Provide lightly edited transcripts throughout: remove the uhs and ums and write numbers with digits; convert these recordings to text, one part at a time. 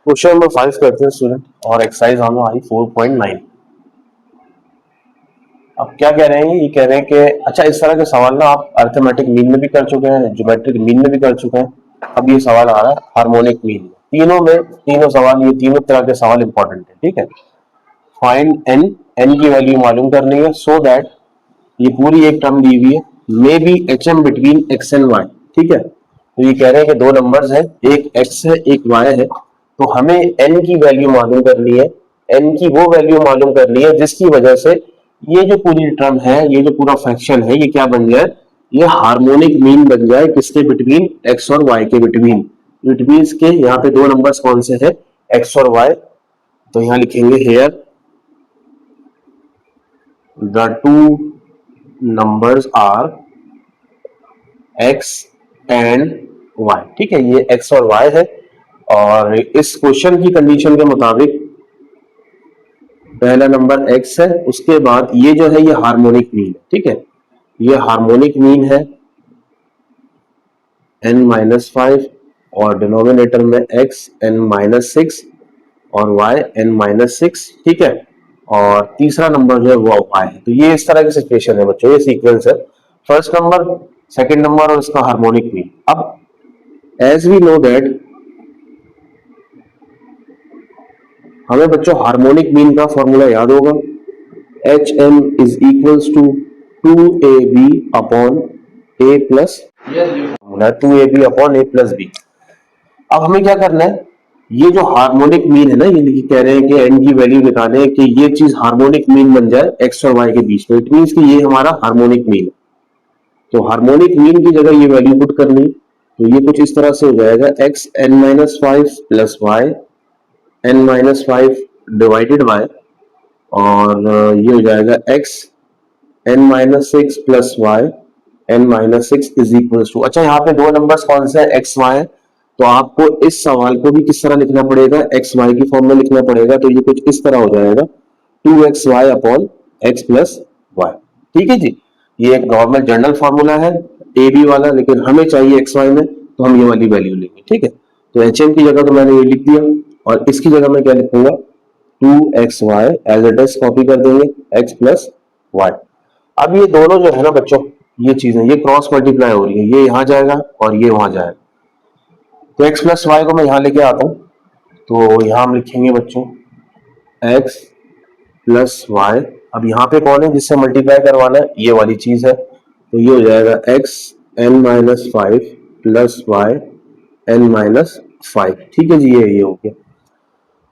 Question number 5 करते हैं student और एक्सरसाइज हमें आई 4.9। अब क्या कह रहे हैं, ये कह रहे हैं कि अच्छा इस तरह के सवाल ना आप अर्थमेटिक मीन में भी कर चुके हैं, ज्योमेट्रिक मीन में भी कर चुके हैं। अब ये सवाल आ रहा है हार्मोनिक मीन में। तीनों सवाल, ये तीनों तरह के सवाल इंपॉर्टेंट है। ठीक है, फाइंड एन, एन की वैल्यू मालूम करनी है सो दैट ये पूरी एक टर्म दी हुई है may be H M between X and Y. ठीक है, तो ये कह रहे हैं कि दो नंबर्स है, एक एक्स है एक वाई है, तो हमें एन की वैल्यू मालूम करनी है। एन की वो वैल्यू मालूम करनी है जिसकी वजह से ये जो पूरी टर्म है, ये जो पूरा फ्रैक्शन है, ये क्या बन जाए, ये हार्मोनिक मीन बन जाए। किसके बिटवीन? एक्स और वाई के बिटवीन। इट मींस के यहाँ पे दो नंबर्स कौन से हैं? एक्स और वाई। तो यहाँ लिखेंगे here the two numbers are X and Y. ठीक है, ये एक्स और वाई है। और इस क्वेश्चन की कंडीशन के मुताबिक पहला नंबर एक्स है, उसके बाद ये जो है ये हार्मोनिक मीन है। ठीक है, ये हार्मोनिक मीन है n-5 और डिनोमिनेटर में x n-6 और y n-6। ठीक है, और तीसरा नंबर जो है वो y है। तो ये इस तरह की सिचुएशन है बच्चों, ये सीक्वेंस है, फर्स्ट नंबर, सेकंड नंबर और इसका हार्मोनिक मीन। अब एज वी नो दैट हमें बच्चों हार्मोनिक मीन का फॉर्मूला याद होगा, H M is equals to 2ab upon a plus, formula 2ab upon a plus b। अब हमें क्या करना है, ये जो हार्मोनिक मीन है ना, ये कह रहे हैं कि एन की वैल्यू निकालने कि ये चीज हार्मोनिक मीन बन जाए एक्स और वाई के बीच में। इट मींस कि ये हमारा हार्मोनिक मीन है। तो हार्मोनिक मीन की जगह ये वैल्यू पुट करनी, तो ये कुछ इस तरह से हो जाएगा x n-5 plus y n-5 divided by, और ये हो जाएगा x n-6 plus y n-6 is equal to, अच्छा यहाँ पे दो नंबर्स कौन से हैं? x y है। तो आपको इस सवाल को भी किस तरह लिखना पड़ेगा? x y की फॉर्म में लिखना पड़ेगा। तो ये कुछ इस तरह हो जाएगा 2xy upon x plus Y. ठीक है जी, ये एक नॉर्मल जनरल फॉर्मूला है ए बी वाला, लेकिन हमें चाहिए एक्स वाई में, तो हम ये वाली वैल्यू लेंगे। ठीक है, तो एच एम की जगह तो मैंने ये लिख दिया, और इसकी जगह मैं क्या लिखूंगा? 2xy as it is copy कर देंगे, x प्लस वाई। अब ये दोनों जो है ना बच्चों, ये चीजें ये क्रॉस मल्टीप्लाई हो रही है, ये यहां जाएगा और ये वहां जाएगा। तो x प्लस वाई को मैं यहां लेके आता हूं, तो यहां हम लिखेंगे बच्चों x प्लस वाई। अब यहाँ पे कौन है जिससे मल्टीप्लाई करवाना है? ये वाली चीज है। तो ये हो जाएगा x n-5 plus Y n-5। ठीक है जी, ये हो गया।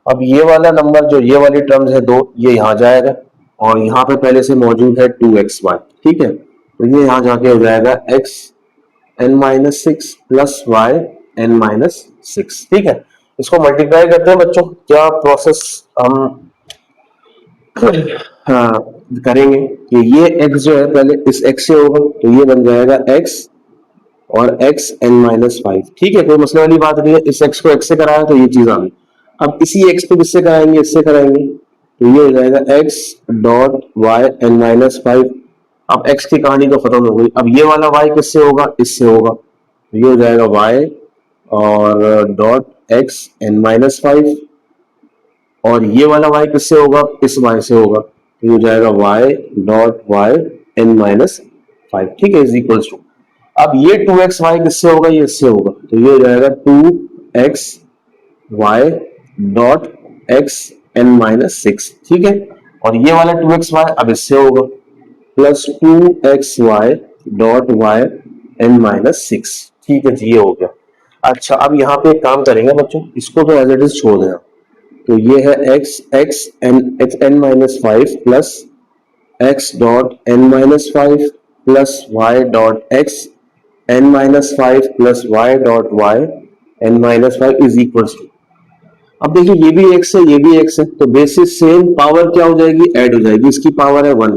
अब ये वाला नंबर जो ये वाली टर्म्स है दो, ये यहाँ जाएगा, और यहाँ पे पहले से मौजूद है 2xy। ठीक है, तो ये यहाँ जाके हो जाएगा x n-6 plus Y n-6। ठीक है, इसको मल्टीप्लाई करते हैं बच्चों। क्या प्रोसेस हम करेंगे कि ये x जो है पहले इस x से होगा, तो ये बन जाएगा x और x n-5। ठीक है, कोई मसले वाली बात नहीं है। इस x को x से कराया तो ये चीज आ गई। अब इसी x को किससे कराएंगे? इससे कराएंगे, तो ये हो जाएगा x डॉट y n-5। अब x की कहानी तो खत्म हो गई। अब ये वाला y किससे होगा? इससे होगा, तो ये हो जाएगा y और डॉट x n-5, और ये वाला y किससे होगा? इस y से होगा, तो ये हो जाएगा y डॉट y n-5। ठीक है, इज इक्वल्स टू, अब ये 2xy किससे होगा? ये इससे होगा, तो ये हो जाएगा 2xy डॉट x n-6। ठीक है, और ये वाला 2xy अब इससे होगा, plus 2xy dot y n-6। ठीक है जी, ये हो गया। अच्छा, अब यहाँ पे एक काम करेंगे बच्चों, इसको तो एज इट इज छोड़ देना। तो ये है x n-5 plus x dot n-5 plus y dot x n-5 plus y dot y n-5 is equals to, अब देखिए ये भी x है ये भी x है, तो बेसिस सेम पावर क्या हो जाएगी? ऐड हो जाएगी। इसकी पावर है 1,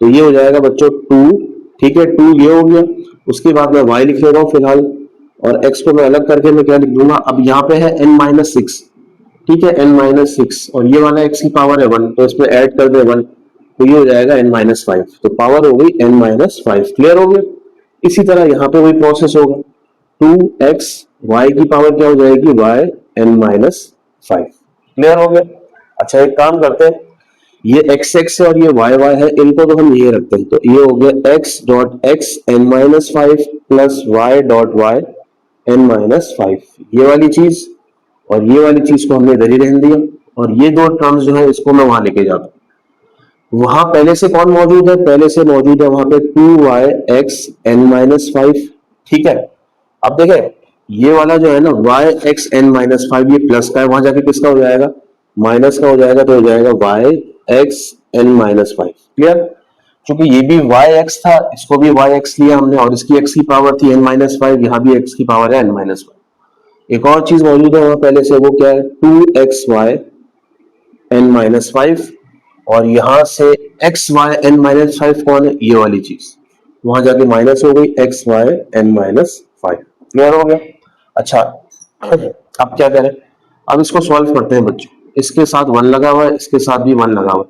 तो ये हो जाएगा बच्चों 2। ठीक है, 2 ये हो गया। उसके बाद मैं y लिख ले रहा हूँ फिलहाल, और x को मैं अलग करके मैं क्या लिख दूंगा? अब यहाँ पे है n-6। ठीक है, n-6, और ये वाला x की पावर है 1, तो इसमें ऐड कर दे 1, तो ये हो जाएगा n-5। तो पावर हो गई n-5। क्लियर हो गया? इसी तरह यहाँ पे वही प्रोसेस होगा, 2x y की पावर क्या हो जाएगी? y n-6। 5। क्लियर हो गया? अच्छा एक काम करते हैं, ये x x है और ये y y है, इनको तो हम ये रखते हैं, तो ये हो गया x dot x n minus 5 plus y dot y n minus 5, ये वाली चीज और ये वाली चीज को हमने इधर ही रहने दिया, और ये दो टर्म्स जो है इसको मैं वहां लेके जाता हूं। वहां पहले से कौन मौजूद है? पहले से मौजूद है वहां पे 2y(x n माइनस 5), ठीक है। अब देखें ये वाला जो है ना y(x(n-5), ये प्लस का है, वहां जाके किसका हो जाएगा? माइनस का हो जाएगा, तो हो जाएगा y(x(n-5). क्लियर? क्योंकि ये भी yx था, इसको भी yx लिया हमने, और इसकी x की पावर थी n-5, यहाँ भी x की पावर है n-5। एक और चीज मौजूद है वहां पहले से, वो क्या है? 2xy n-5, और यहां से xy n-5 कौन है? ये वाली चीज, वहां जाके माइनस हो गई xy n-5। क्लियर हो गया? अच्छा अब क्या करें? अब इसको सॉल्व करते हैं बच्चों। इसके साथ 1 लगा हुआ है, इसके साथ भी 1 लगा हुआ है।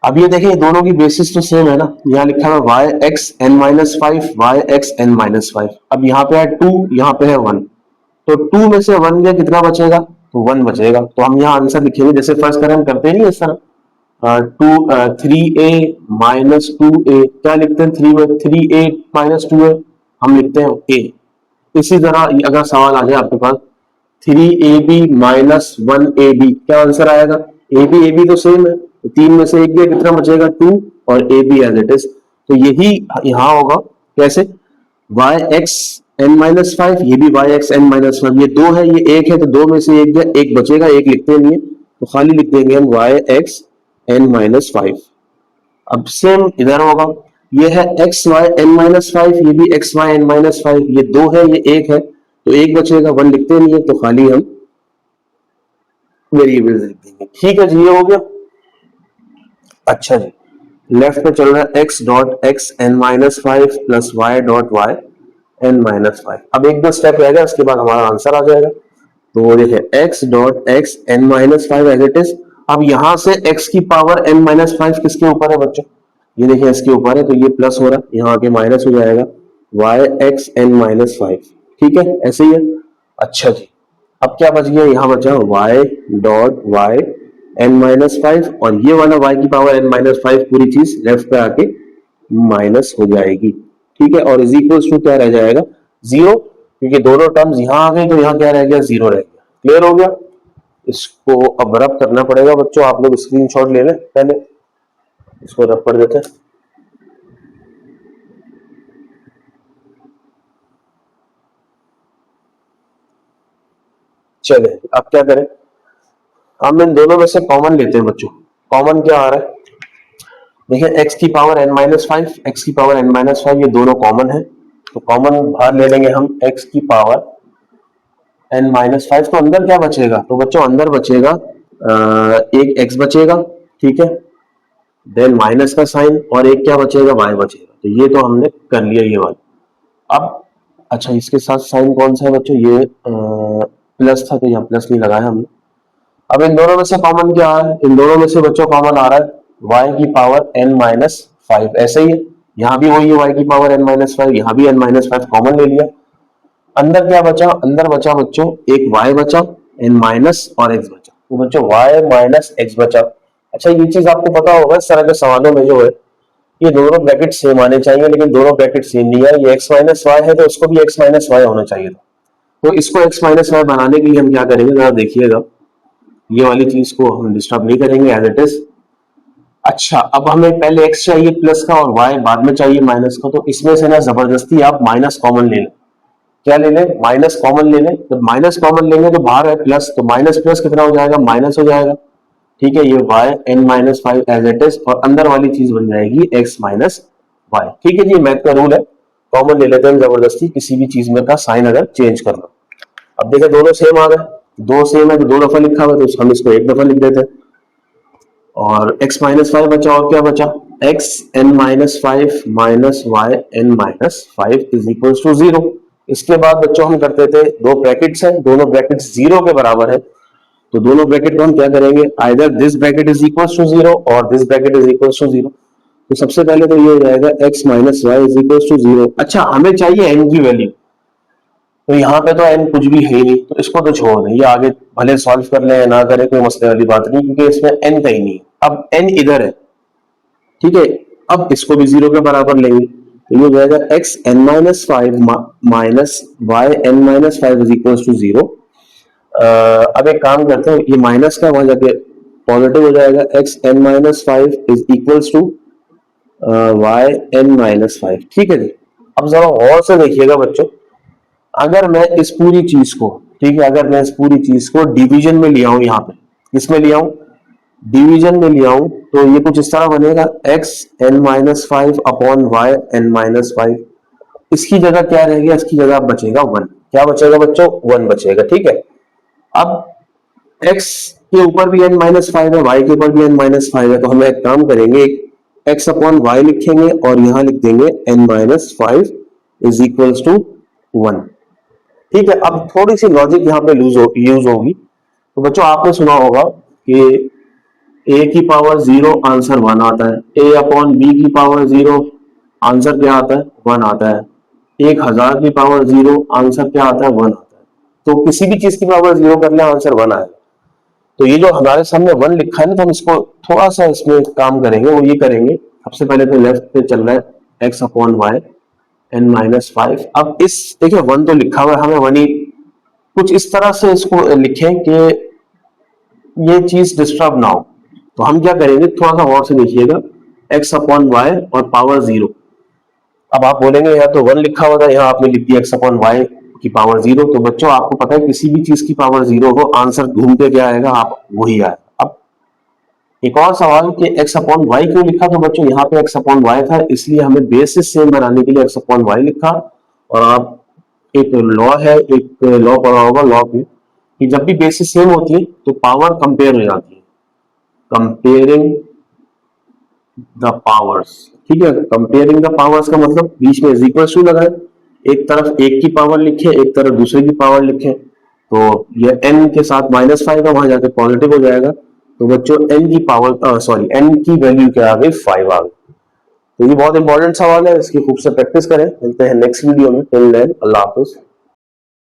अब ये देखिए दोनों की बेसिस तो सेम है ना, यहाँ लिखा हुआ y(x(n-5), y(x(n-5). अब यहाँ पे है 2, यहाँ पे है 1, तो 2 में से 1 गया, कितना बचेगा? तो 1 बचेगा। तो हम यहाँ आंसर लिखेंगे जैसे फर्स्ट करें हम करते नहीं इस तरह, 3a माइनस 2a, क्या लिखते हैं? 3a माइनस 2a हम लिखते हैं a। इसी तरह अगर सवाल आ जाए आपके पास 3ab माइनस 1ab, क्या आंसर आएगा? ab तो सेम है, तो 3 में से 1 गया, कितना बचेगा? 2, और ab एज इट इज। तो यही यहां होगा, कैसे? y(x(n-5), ये भी y(x(n-5), ये 2 है, ये 1 है, तो 2 में से 1 गया, 1 बचेगा, 1 लिखते नहीं है, तो खाली लिख देंगे हम y(x(n-5). अब सेम इधर होगा, ये है xy(n-5), ये भी xy(n-5), ये 2 है, ये 1 है, तो 1 बचेगा, 1 लिखते नहीं है, तो खाली हम वेरिएबल्स लिख देंगे। ठीक है जी, ये हो गया। अच्छा जी, लेफ्ट में चल रहा है x dot x n-5 plus y dot y n-5। अब एक दो स्टेप रहेगा, उसके बाद हमारा आंसर आ जाएगा। तो वो देखिए x dot x n-5 as it is. अब यहां से x की पावर n-5 किसके ऊपर है बच्चों? ये देखिए इसके ऊपर है, तो ये प्लस हो रहा है, यहाँ आके माइनस हो जाएगा y(x(n-5). ठीक है, ऐसे ही है। अच्छा जी, अब क्या बच गया? यहाँ बचा y डॉट y n-5, और ये वाला y की पावर n-5 पूरी चीज लेफ्ट पे आके माइनस हो जाएगी। ठीक है, और इज इक्वल टू क्या रह जाएगा? 0, क्योंकि दोनों टर्म्स यहाँ आ गए, तो यहाँ क्या रह गया? 0 रह गया। क्लियर हो गया? इसको अब रब करना पड़ेगा बच्चों, आप लोग स्क्रीनशॉट ले लें, पहले इसको रब कर देते हैं। चले अब क्या करें? हम इन दोनों में से कॉमन लेते हैं बच्चों। कॉमन क्या आ रहा है? देखिए x की पावर n-5, x की पावर n-5, ये दोनों कॉमन है, तो कॉमन बाहर ले लेंगे हम x की पावर n-5। तो अंदर क्या बचेगा? तो बच्चों अंदर बचेगा एक x बचेगा, ठीक है, देन माइनस का साइन, और एक क्या बचेगा? y बचेगा। तो ये तो हमने कर लिया ये वाला। अब अच्छा, इसके साथ साइन कौन सा है बच्चों? ये प्लस था, तो यहाँ प्लस नहीं लगाया हमने। अब इन दोनों में से कॉमन क्या है? इन दोनों में से बच्चों कॉमन आ रहा है y की पावर n-5, ऐसे ही है, यहाँ भी वही है y की पावर n-5, यहाँ भी n-5 कॉमन ले लिया। अंदर क्या बचा? अंदर बचा बच्चों एक y बचा, n- और x बचा, तो बच्चों y माइनस x बचा। अच्छा, ये चीज आपको पता होगा इस तरह के सवालों में जो है, ये दोनों ब्रैकेट सेम आने चाहिए, लेकिन दोनों ब्रैकेट सेम नहीं है। ये x माइनस y है, तो उसको भी x माइनस y होना चाहिए था। तो इसको x माइनस y बनाने के लिए हम क्या करेंगे, जरा देखिएगा, ये वाली चीज को हम डिस्टर्ब नहीं करेंगे, एज इट इज। अच्छा, अब हमें पहले x चाहिए प्लस का, और y बाद में चाहिए माइनस का, तो इसमें से ना जबरदस्ती आप माइनस कॉमन ले लें। क्या ले लें? माइनस कॉमन ले लें। जब माइनस कॉमन लेंगे तो बाहर है प्लस, तो माइनस प्लस कितना हो जाएगा? माइनस हो जाएगा। ठीक है, ये y n-5 as it is, और अंदर वाली चीज बन जाएगी x माइनस y। ठीक है जी, मैथ का रूल है, कॉमन ले लेते हैं जबरदस्ती किसी भी चीज में का साइन अगर चेंज करना। अब देखिए दोनों सेम आ गए, दो सेम है तो 2 दफा लिखा हुआ, तो हम इसको 1 दफा लिख देते हैं, और x माइनस 5 बचा, और क्या बचा? x n-5 minus y n-5 is equal to 0। इसके बाद बच्चों हम करते थे, दो ब्रैकेट्स हैं, दोनों ब्रैकेट्स 0 के बराबर है, तो दोनों ब्रैकेट को हम क्या करेंगे? Either this bracket is equal to 0 और this bracket is equal to 0। तो सबसे पहले तो ये हो जाएगा x minus Y is equal to 0। अच्छा, हमें चाहिए n की वैल्यू, तो यहाँ पे तो n कुछ भी है ही नहीं, तो इसको तो छोड़ दें, ये आगे भले सॉल्व कर ले या ना करे, कोई मसले वाली बात नहीं, क्योंकि इसमें n कहीं नहीं है। अब n इधर है, ठीक है। अब इसको भी 0 के बराबर लेंगे, तो ये हो जाएगा x n minus 5 minus Y n minus 5 is equal to 0। अब एक काम करते हैं, ये माइनस का वहां जाके पॉजिटिव हो जाएगा, x n minus 5 is equal to Y n minus 5, ठीक है जी। अब जरा और से देखिएगा बच्चों, अगर मैं इस पूरी चीज को, ठीक है, अगर मैं इस पूरी चीज को डिवीजन में ले आऊं, यहाँ पे इसमें ले आऊं, डिवीजन में ले आऊं, तो ये कुछ इस तरह बनेगा x n minus 5 upon Y n minus 5। इसकी जगह क्या रहेगा, इसकी जगह बचेगा 1। क्या बचेगा बच्चों, 1 बचेगा, ठीक है। अब x के ऊपर भी n माइनस 5 है, y के ऊपर भी n माइनस 5 है, तो हम एक काम करेंगे, x अपॉन वाई लिखेंगे और यहां लिख देंगे n minus 5 is equal to 1, ठीक है। अब थोड़ी सी लॉजिक यहाँ पे यूज होगी। तो बच्चों आपने सुना होगा कि a की पावर 0 आंसर 1 आता है, a अपॉन b की पावर 0 आंसर क्या आता है, 1 आता है, 1000 की पावर 0 आंसर क्या आता है, 1 आता है। तो किसी भी चीज की पावर 0 कर ले आंसर 1 आएगा। तो ये जो हमारे सामने 1 लिखा है ना, तो हम इसको थोड़ा सा इसमें काम करेंगे, वो ये करेंगे, सबसे पहले तो लेफ्ट पे चल रहा है x upon Y n minus 5। अब इस देखिए 1 तो लिखा हुआ है, हमें 1 ही कुछ इस तरह से इसको लिखें कि ये चीज डिस्टर्ब ना हो। तो हम क्या करेंगे, थोड़ा सा और से देखिएगा, x अपॉन वाई और पावर 0। अब आप बोलेंगे यहाँ तो 1 लिखा हुआ था, यहाँ आपने लिख दिया x अपॉन वाई की पावर 0। तो बच्चों आपको पता है किसी भी चीज की पावर 0 हो, आंसर घूम के क्या आएगा, आप वही आएगा। अब एक और सवाल कि x अपॉन वाई क्यों लिखा, तो बच्चों यहाँ पे x अपॉन वाई था, इसलिए हमें बेसिस सेम बनाने के लिए x अपॉन वाई लिखा। और आप एक लॉ है, एक लॉ पढ़ा होगा लॉ में, कि जब भी बेसिस सेम होती है तो पावर कंपेयर हो जाती है, कंपेयरिंग द पावर्स, ठीक है। कंपेयरिंग द पावर्स का मतलब बीच में इज इक्वल टू लगाए, एक तरफ एक की पावर लिखे, एक तरफ दूसरे की पावर लिखे, तो ये n के साथ माइनस 5 है, वहां जाके पॉजिटिव हो जाएगा। तो बच्चों n की पावर सॉरी n की वैल्यू क्या आ गई, 5 आ गई। तो ये बहुत इंपॉर्टेंट सवाल है, इसकी खूब से प्रैक्टिस करें। मिलते हैं नेक्स्ट वीडियो में, टिल देन अल्लाह हाफिज।